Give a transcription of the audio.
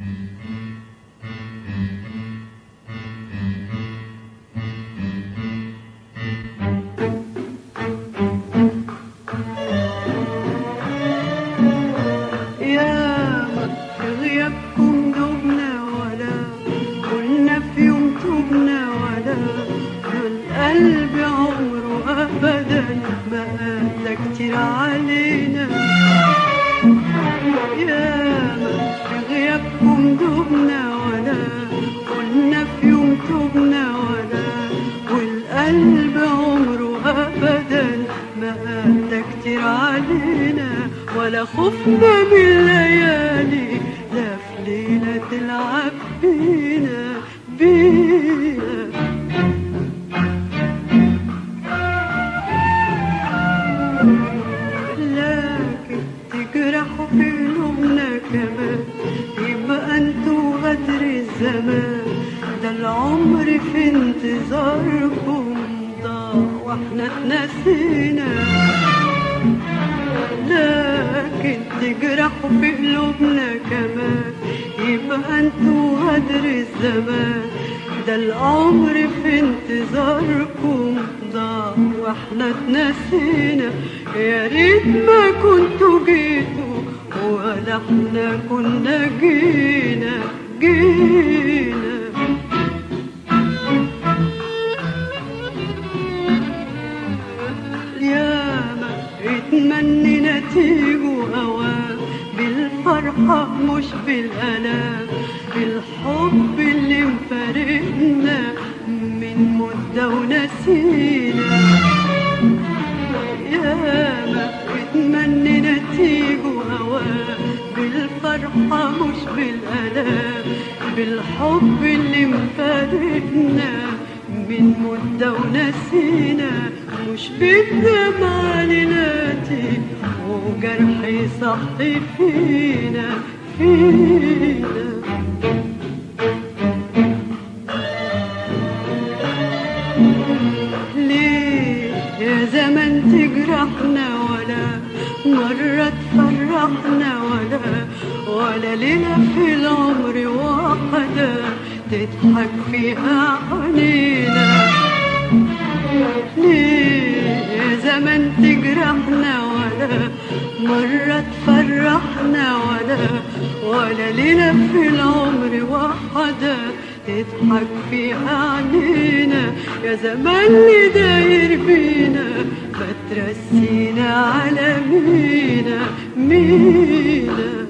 ياما في غيابكم دبنا ولا قلنا في يوم تبنا ولا القلب عمره أبدا ما قال كتير علينا. ياما في غيابكم دبنا ولا قلنا في يوم تبنا ولا والقلب عمره أبدا ما قال كتير علينا. ولا خفنا من الليالي لا في ليلة تلعب بينا لكن تجرحوا في قلوبنا كمان يبقى انتوا غدر الزمان. ده العمر في انتظاركم ضاع واحنا اتنسينا. لكن تجرحوا في قلوبنا كمان يبقى انتوا غدر الزمان. ده العمر في انتظاركم ضاع واحنا اتنسينا. يا ريت ما كنتوا جيتوا ولا احنا كنا جينا. ياما اتمنينا تيجوا اوام بالفرحة مش بالآلام. الحب اللي مفارقنا من مدة ونسينا. ياما اتمنينا تيجوا اوام بالفرحة مش بالآلام. بالحب اللي مفارقنا من مدة ونسينا. مش بالدمع ليلاتي وجرحي صحي فينا. ليه يا زمن تجرحنا ولا مرة تفرحنا ولا ليلة في العمر واحدة تضحك فيها عينينا. ليه يا زمن تجرحنا ولا مرة تفرحنا ولا ليلة في العمر واحدة تضحك فيها علينا. يا زمان اللي داير بينا ما ترسينا على مينا.